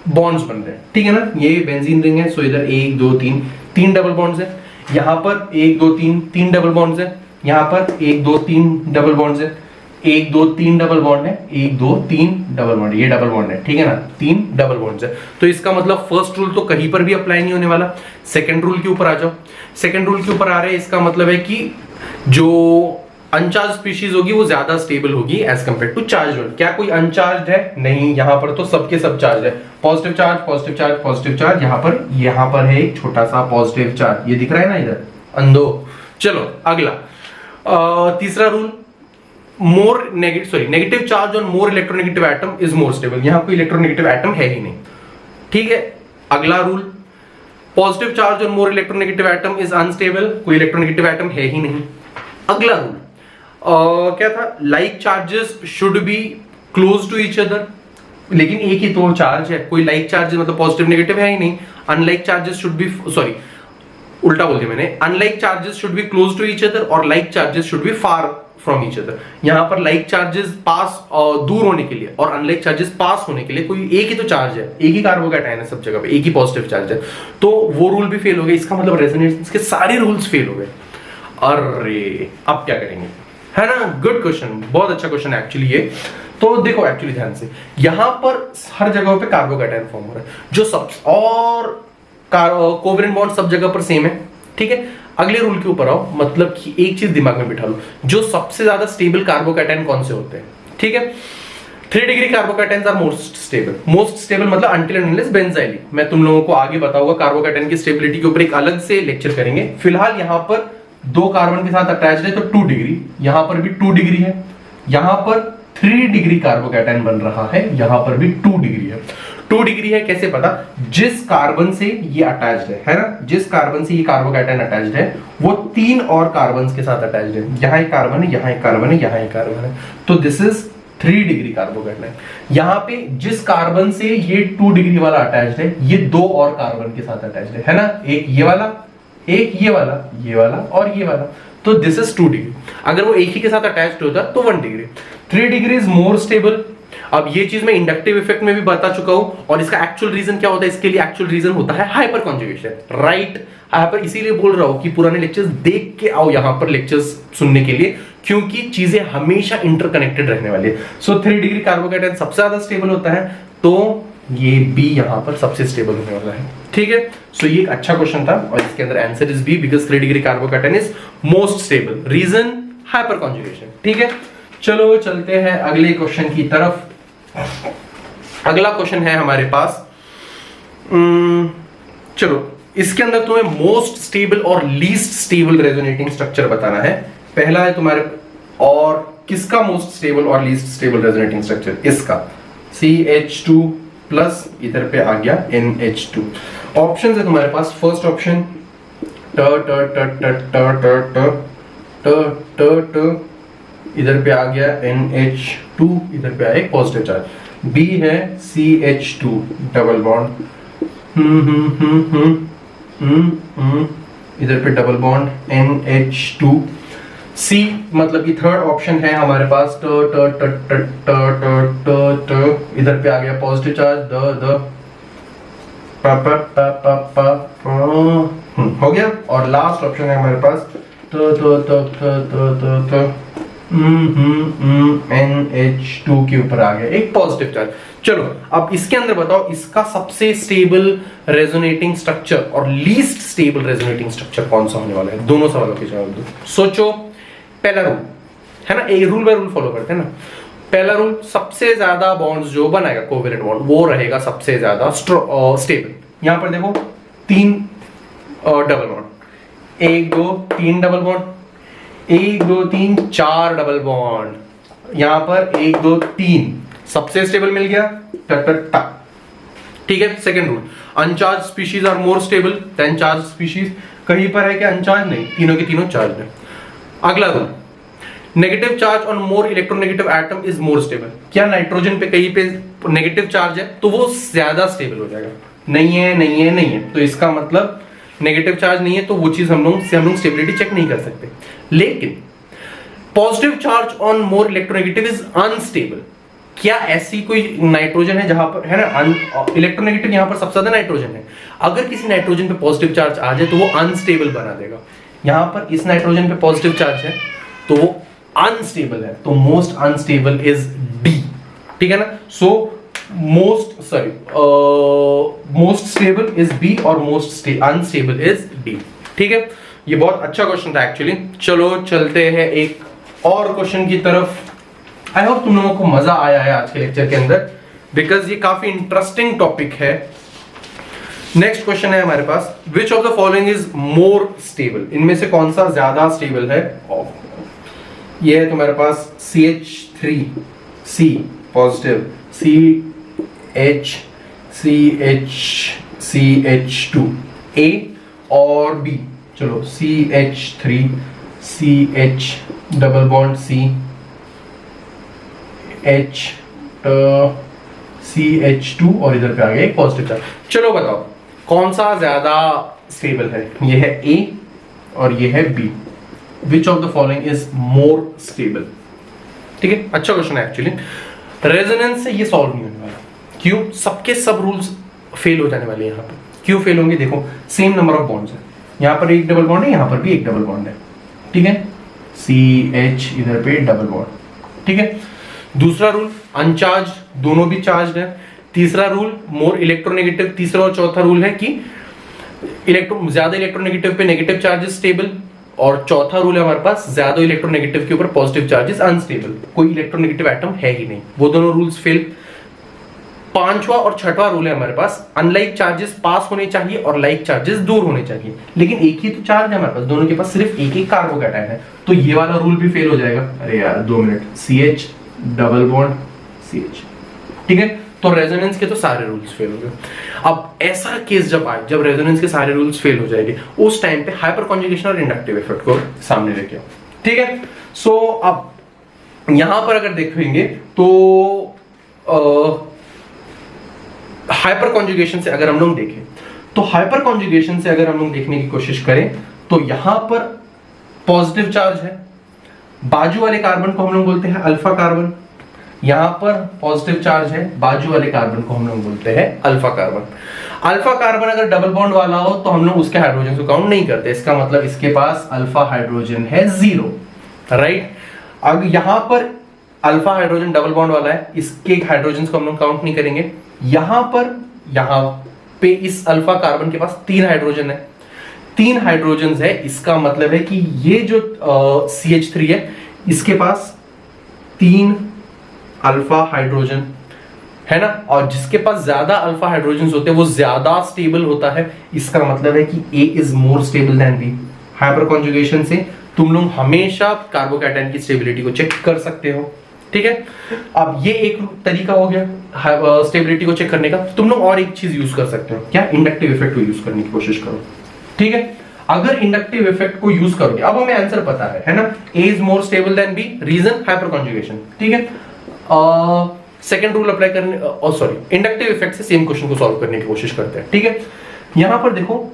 Speaker 1: बॉन्ड्स बन रहे हैं, ठीक है ना। ये बेंजीन रिंग है, सो इधर 1 2 3 3 डबल बॉन्ड्स है, यहाँ पर 1 2 3 3 डबल बॉन्ड्स है, यहाँ पर 1 2 3 डबल बॉन्ड्स है, 1 2 3 डबल बॉन्ड है, 1 2 3 डबल बॉन्ड, ये डबल बॉन्ड है, ठीक है ना, 3 डबल बॉन्ड्स है। तो इसका मतलब फर्स्ट रूल तो कहीं पर भी अप्लाई नहीं होने वाला। सेकंड रूल के ऊपर आ जाओ, सेकंड रूल के ऊपर आ रहे हैं, इसका मतलब है कि जो अनचार्ज स्पीशीज होगी वो ज्यादा स्टेबल होगी as compare to charge one. क्या कोई अनचार्ज है, नहीं, यहाँ पर तो सबके सब चार्ज है, positive charge positive charge positive charge, यहाँ पर है एक छोटा सा पॉजिटिव चार्ज, ये दिख रहा है ना इधर अंधो। चलो अगला तीसरा rule, more negative charge on more electronegative atom is more stable. यहां कोई इलेक्ट्रोनेगेटिव एटम है ही नहीं, ठीक है। अगला rule, positive charge on more electronegative atom is unstable, कोई इलेक्ट्रोनेगेटिव एटम है ही नहीं। अगला रूल क्या था, like charges should be close to each other, लेकिन एक ही तो चार्ज है, कोई लाइक चार्जेस मतलब पॉजिटिव नेगेटिव है ही नहीं। Unlike charges should be, sorry उल्टा बोल दिया मैंने, unlike charges should be close to each other और like charges should be far from each other. यहां पर लाइक चार्जेस पास दूर होने के लिए और अनलाइक चार्जेस पास होने के लिए कोई एक ही तो चार्ज है, एक ही कार्बोकैटायन है सब जगह पे, एक ही पॉजिटिव चार्ज है, तो वो रूल भी फेल हो गए। इसका मतलब रेजोनेंस के सारे रूल्स फेल हो गए। अरे अब क्या करेंगे, है ना। गुड क्वेश्चन, बहुत अच्छा क्वेश्चन है एक्चुअली ये। तो देखो एक्चुअली ध्यान से, यहां पर हर जगह पे कार्बोकैटायन फॉर्म हो रहा है, जो सब और कोवेलेंट बॉन्ड सब जगह पर सेम है, ठीक है। अगले रूल के ऊपर आओ, मतलब कि एक चीज दिमाग में बिठा लो, जो सबसे ज्यादा स्टेबल कार्बोकैटायन कौन से होते हैं, ठीक है। 3 degree carbocations are most stable. Most stable मतलब अनटिल एंड अनलेस बेंजाइलिक। मैं तुम लोगों को आगे बताऊंगा कार्बोकैटायन की स्टेबिलिटी के ऊपर एक अलग से लेक्चर करेंगे। फिलहाल यहां पर 2 कार्बन के साथ अटैच्ड है तो 2 डिग्री, यहां पर भी 2 डिग्री है, यहां पर 3 डिग्री कार्बोकैटायन बन रहा है, यहां पर भी 2 डिग्री है। 2 डिग्री है कैसे पता, जिस कार्बन से ये अटैच्ड है ना, जिस कार्बन से ये कार्बोकैटायन अटैच्ड है वो 3 और कार्बन के साथ अटैच्ड है। यहाँ एक कार्बन है, यहाँ एक कार्बन है, यहाँ एक कार्बन है, तो दिस इज 3 डिग्री कार्बोकैटायन। यहाँ पे जिस कार्बन से ये 2 डिग्री वाला अटैच्ड है, ये 2 और कार्बन के साथ अटैच्ड है ना, एक ये वाला, एक ये वाला, ये वाला और ये वाला, तो दिस इज 2 डिग्री। अगर वो एक ही के साथ अटैच्ड होता तो 1 degree. 3 degree is more stable. अब ये चीज मैं इंडक्टिव इफेक्ट में भी बता चुका हूं, और इसका एक्चुअल रीजन क्या होता है, इसके लिए एक्चुअल रीजन होता है हाइपर कॉन्जुगेशन, राइट। हाइपर इसीलिए बोल रहा हूं कि पुराने लेक्चर्स देख के आओ यहां पर लेक्चर्स सुनने के लिए, क्योंकि चीजें हमेशा इंटरकनेक्टेड रहने वाली है। सो 3 डिग्री कार्बोकैटायन सबसे ज्यादा स्टेबल होता है, तो ये बी यहां पर सबसे स्टेबल होने वाला है, ठीक है। सो ये एक अच्छा क्वेश्चन था, और इसके अंदर answer is B, because 3 degree carbocation is most stable. Reason hyperconjugation, ठीक है। चलो चलते हैं अगले क्वेश्चन की तरफ। अगला क्वेश्चन है हमारे पास, चलो इसके अंदर तुम्हें मोस्ट स्टेबल और लीस्ट स्टेबल रेजोनेटिंग स्ट्रक्चर बताना है। पहला है तुम्हारे, और किसका मोस्ट स्टेबल और लीस्ट स्टेबल रेजोनेटिंग स्ट्रक्चर, इसका CH2 प्लस इधर पे आ गया NH2। ऑप्शन है तुम्हारे पास, फर्स्ट ऑप्शन ट ट ट ट ट ट ट ट ट, इधर पे आ गया NH2, इधर पे आया एक पॉजिटिव चार्ज। बी है CH2 डबल बॉन्ड, इधर पे डबल बॉन्ड NH2। सी मतलब कि थर्ड ऑप्शन है हमारे पास, ट ट ट ट ट ट ट, इधर पे आ गया पॉजिटिव चार्ज, द प प प प प, हो गया। और लास्ट ऑप्शन है हमारे पास त त त त त त NH2 के ऊपर आ गया एक पॉजिटिव चार्ज। चलो अब इसके अंदर बताओ, इसका सबसे स्टेबल रेजोनेटिंग स्ट्रक्चर और लीस्ट स्टेबल रेजोनेटिंग स्ट्रक्चर कौन सा होने वाला है? दोनों सवालों के जवाब दो। सोचो, पहला रूल है ना, एक रूल बाय रूल फॉलो करते हैं ना। पहला रूल, सबसे ज्यादा बॉन्ड्स जो बनाएगा कोवेलेंट बॉन्ड वो रहेगा सबसे ज्यादा स्टेबल। यहां पर देखो 3 double bond, 1 2 3 double bond, 1 2 3 4 double bond, यहां पर 1 2 3 सबसे स्टेबल मिल गया, ठीक है। Second rule, अनचार्ज species are more stable than charge species. कहीं पर है कि अनचार्ज नहीं, तीनों के तीनों चार्ज है। अगला rule, negative charge on more electronegative atom is more stable. क्या नाइट्रोजन पे कहीं पे नेगेटिव चार्ज है तो वो ज्यादा स्टेबल हो जाएगा? नहीं है, नहीं है, नहीं है, तो इसका मतलब नेगेटिव चार्ज नहीं है, तो वो चीज हम लोग स्टेबिलिटी चेक नहीं कर सकते। लेकिन positive charge on more electronegative is unstable. क्या ऐसी कोई नाइट्रोजन है जहां पर है ना इलेक्ट्रोनेगेटिव, यहां पर सबसे ज्यादा नाइट्रोजन है, अगर किसी नाइट्रोजन पे पॉजिटिव चार्ज आ जाए तो वो अनस्टेबल बना देगा। यहां पर इस नाइट्रोजन पे पॉजिटिव चार्ज है तो वो अनस्टेबल है, तो मोस्ट अनस्टेबल इज डी, ठीक है ना। So most stable is B और मोस्ट अनस्टेबल इज डी, ठीक है। ये बहुत अच्छा क्वेश्चन था एक्चुअली। चलो चलते हैं एक और क्वेश्चन की तरफ। आई होप तुम लोगों को मजा आया है आज के लेक्चर के अंदर, बिकॉज ये काफी इंटरेस्टिंग टॉपिक है। नेक्स्ट क्वेश्चन है हमारे पास, which of the following is more stable? इनमें से कौन सा ज्यादा स्टेबल है? ये है तुम्हारे पास CH3C पॉजिटिव, CH2 A और B। चलो CH3 CH double bond C H CH2 और इधर पे आ गया एक पॉजिटिव चार्ज। चलो बताओ कौन सा ज्यादा स्टेबल है? ये है A और ये है B। Which of the following is more stable? ठीक है, अच्छा क्वेश्चन है एक्चुअली। रेजोनेंस से ये सॉल्व नहीं होने वाला। क्यों? सबके सब रूल्स फेल हो जाने वाले हैं यहाँ पे। क्यों फेल होंगे? देखो, सेम नंबर ऑफ बॉन्ड्स है, यहाँ पर एक डबल बॉन्ड है, यहाँ पर भी एक डबल बॉन्ड है, ठीक है। CH इधर पे डबल बॉन्ड, ठीक है। दूसरा रूल, अनचार्ज, दोनों भी चार्ज है। तीसरा रूल, मोर इलेक्ट्रोनेगेटिव। तीसरा और चौथा रूल है कि ज्यादा इलेक्ट्रोनेगेटिव पे नेगेटिव चार्ज इज स्टेबल, और चौथा रूल है हमारे पास, ज्यादा इलेक्ट्रोनेगेटिव के ऊपर पॉजिटिव चार्ज इज अनस्टेबल। कोई इलेक्ट्रोनेगेटिव एटम है ही नहीं, वो दोनों रूल्स फेल। पांचवा और छठवां रूल है हमारे पास, अनलाइक चार्जेस पास होने चाहिए और लाइक चार्जेस दूर होने चाहिए। लेकिन एक ही तो चार्ज है हमारे पास, दोनों के पास सिर्फ एक एक कार्बोकैटायन है, तो ये वाला रूल भी फेल हो जाएगा। अरे यार 2 minute, CH double bond CH, ठीक है। तो रेजोनेंस के तो सारे रूल्स फेल हो गए। अब ऐसा केस जब आए, जब रेजोनेंस के सारे रूल्स फेल हो जाएंगे, उस टाइम पे हाइपर कॉन्जुगेशन और इंडक्टिव इफेक्ट को सामने लेके आओ। ठीक है, सो अब यहां पर अगर देखेंगे तो हाइपर कॉन्जुगेशन से अगर हम लोग देखें, तो हाइपर कॉन्जुगेशन से अगर हम लोग देखने की कोशिश करें तो यहां पर पॉजिटिव चार्ज है, बाजू वाले कार्बन को हम लोग बोलते हैं अल्फा कार्बन, यहां पर पॉजिटिव चार्ज है, बाजू वाले कार्बन को हम लोग बोलते हैं अल्फा कार्बन। अल्फा कार्बन अगर डबल बॉन्ड वाला हो तो हम लोग उसके हाइड्रोजन को काउंट नहीं करते, इसका मतलब इसके पास अल्फा हाइड्रोजन है 0, राइट। अब यहां पर अल्फा हाइड्रोजन डबल बॉन्ड वाला है, इसके हाइड्रोजन को हम लोग काउंट नहीं करेंगे। यहां पे इस अल्फा कार्बन के पास 3 हाइड्रोजन है, 3 हाइड्रोजन है, इसका मतलब है कि ये जो CH3 है इसके पास 3 अल्फा हाइड्रोजन है ना, और जिसके पास ज्यादा अल्फा हाइड्रोजन होते हैं वो ज्यादा स्टेबल होता है, इसका मतलब है कि A is more stable than B। Hyper conjugation से तुम लोग हमेशा कार्बोकैटायन की स्टेबिलिटी को चेक कर सकते हो। ठीक है, अब ये एक तरीका हो गया स्टेबिलिटी को चेक करने का। तुम लोग और एक चीज यूज कर सकते हो, क्या? इंडक्टिव इफेक्ट को यूज करने की कोशिश करो। ठीक है, अगर इंडक्टिव इफेक्ट को यूज करोगे, अब हमें आंसर पता है ना, A is more stable than B, reason hyperconjugation. ठीक है, सेकंड रूल अप्लाई करने, सॉरी, इंडक्टिव इफेक्ट से सेम क्वेश्चन को सॉल्व करने की कोशिश करते हैं। ठीक है, यहां पर देखो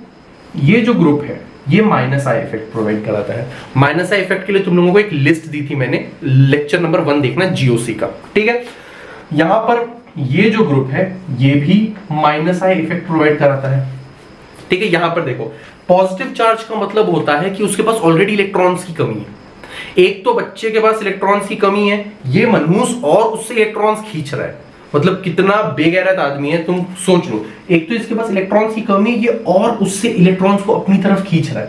Speaker 1: ये जो ग्रुप है ये माइनस आई इफेक्ट प्रोवाइड कराता है। माइनस आई इफेक्ट के लिए तुम लोगों को एक लिस्ट दी थी मैंने, लेक्चर नंबर 1 देखना जीओसी का। ठीक है, यहां पर ये जो ग्रुप है ये भी माइनस आई इफेक्ट प्रोवाइड कराता है। ठीक है, यहां पर देखो पॉजिटिव चार्ज का मतलब होता है कि उसके पास ऑलरेडी इलेक्ट्रॉन्स की कमी है। एक तो बच्चे के पास इलेक्ट्रॉन्स की कमी है, ये मनहूस और उससे इलेक्ट्रॉन्स खींच रहा है, मतलब कितना बेगैरत आदमी है, तुम सोच लो। एक तो इसके पास इलेक्ट्रॉन्स की कमी है, ये और उससे इलेक्ट्रॉन्स को अपनी तरफ खींच रहा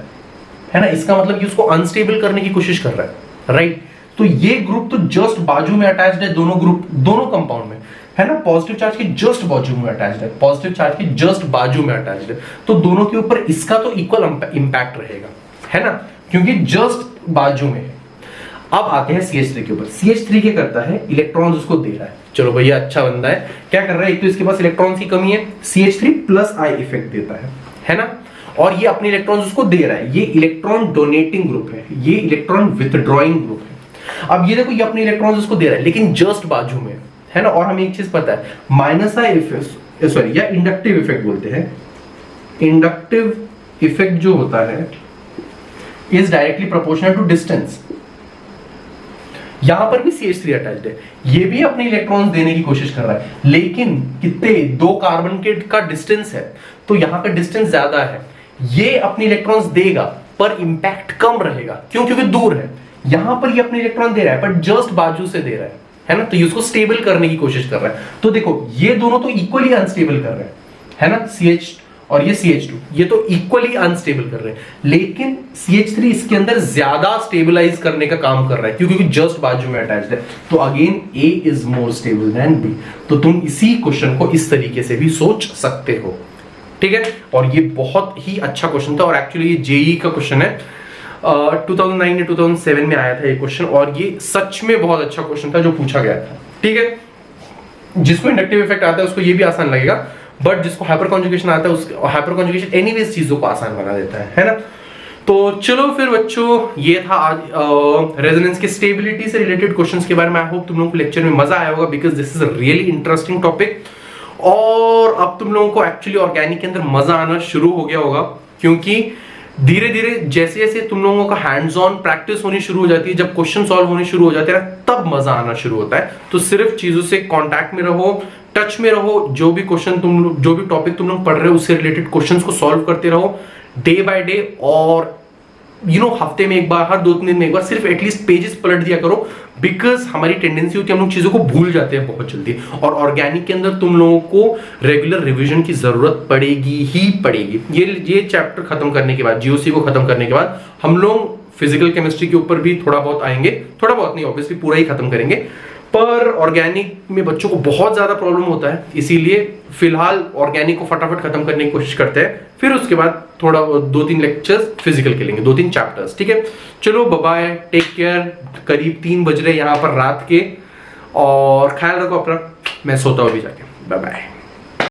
Speaker 1: है ना, इसका मतलब कि उसको अनस्टेबल करने की कोशिश कर रहा है, राइट। तो ये ग्रुप तो जस्ट बाजू में अटैच्ड है, दोनों ग्रुप दोनों कंपाउंड में है ना, पॉजिटिव चार्ज के जस्ट बाजू में अटैच्ड है, पॉजिटिव चार्ज के जस्ट बाजू में अटैच्ड है, तो दोनों के ऊपर इसका तो इक्वल इंपैक्ट रहेगा, है ना, क्योंकि जस्ट बाजू में है। अब आते हैं CH3 के ऊपर। CH3 क्या करता है, इलेक्ट्रॉन्स उसको दे रहा है, चलो भैया अच्छा बंदा है, क्या कर रहा है, एक तो इसके पास इलेक्ट्रॉन्स की कमी है, CH3 प्लस आई इफेक्ट देता है ना, और ये अपने इलेक्ट्रॉन्स उसको दे रहा है। ये इलेक्ट्रॉन डोनेटिंग ग्रुप है, ये इलेक्ट्रॉन विथड्रॉइंग ग्रुप है। अब ये देखो ये अपने इलेक्ट्रॉन्स उसको दे रहा है लेकिन जस्ट बाजू में, है ना। और हमें एक चीज पता है, माइनस आई इफेक्ट, सॉरी, या इंडक्टिव इफेक्ट बोलते हैं, इंडक्टिव इफेक्ट जो होता है is directly proportional to distance. यहां पर भी CH3 अटैच्ड है, ये भी अपने इलेक्ट्रॉन्स देने की कोशिश कर रहा है, लेकिन कितने, 2 कार्बन के का डिस्टेंस है, तो यहां का डिस्टेंस ज्यादा है, ये अपने इलेक्ट्रॉन्स देगा पर इंपैक्ट कम रहेगा, क्यों, क्योंकि दूर है। यहां पर ये अपने इलेक्ट्रॉन दे रहा है पर जस्ट बाजू से दे रहा है ना, तो ये उसको स्टेबल करने की कोशिश कर रहा है। तो देखो ये दोनों तो इक्वली अनस्टेबल कर रहे हैं, है ना, CH और ये CH2, ये तो इक्वली अनस्टेबल कर रहे हैं, लेकिन CH3 इसके अंदर ज्यादा स्टेबलाइज करने का काम कर रहा है, क्योंकि जस्ट बाजू में अटैच्ड है। तो again A is more stable than B। तो तुम इसी क्वेश्चन को इस तरीके से भी सोच सकते हो। ठीक है, और ये बहुत ही अच्छा क्वेश्चन था, और एक्चुअली ये JEE का क्वेश्चन है, 2009 या 2007 में आया था ये क्वेश्चन, और ये सच में बहुत अच्छा क्वेश्चन था जो पूछा गया था। ठीक है, जिसको इंडक्टिव इफेक्ट आता है उसको ये भी आसान लगेगा, बट जिसको हाइपर कॉन्जुगेशन आता है उसको हाइपर कॉन्जुगेशन एनीवेज चीजों को आसान बना देता है ना। तो चलो फिर बच्चों, ये था आज रेजोनेंस के स्टेबिलिटी से रिलेटेड क्वेश्चंस के बारे में। आई होप तुम लोगों को लेक्चर में मजा आया होगा, because this is a really interesting topic. और अब तुम लोगों को एक्चुअली ऑर्गेनिक के अंदर मजा आना शुरू हो गया होगा, क्योंकि धीरे धीरे जैसे जैसे तुम लोगों का हैंड्स ऑन प्रैक्टिस होनी शुरू हो जाती है, जब क्वेश्चन सॉल्व होने शुरू हो जाते हैं तब मजा आना शुरू होता है। तो सिर्फ चीजों से कांटेक्ट में रहो, टच में रहो, जो भी क्वेश्चन जो भी टॉपिक तुम लोग पढ़ रहे हो उससे रिलेटेड क्वेश्चंस को सॉल्व करते रहो डे बाय डे, और हफ्ते में एक बार, हर 2-3 दिन में एक बार सिर्फ एटलीस्ट पेजेस पलट दिया करो, बिकॉज हमारी टेंडेंसी होती है हम लोग चीजों को भूल जाते हैं बहुत जल्दी, और ऑर्गेनिक के अंदर तुम लोगों को रेगुलर रिवीजन की जरूरत पड़ेगी ही पड़ेगी। ये चैप्टर खत्म करने के बाद, जीओसी को खत्म करने के बाद हम लोग फिजिकल केमिस्ट्री के ऊपर भी थोड़ा बहुत आएंगे, थोड़ा बहुत नहीं, ऑब्वियसली पूरा ही खत्म करेंगे, पर ऑर्गेनिक में बच्चों को बहुत ज्यादा प्रॉब्लम होता है, इसीलिए फिलहाल ऑर्गेनिक को फटाफट खत्म करने की कोशिश करते हैं, फिर उसके बाद थोड़ा 2-3 लेक्चर्स फिजिकल के लेंगे, 2-3 चैप्टर्स। ठीक है, चलो बाय, टेक केयर। करीब 3 बज रहे यहाँ पर रात के, और ख्याल रखो अपना, मैं सोता हूँ अभी जाके। Bye bye.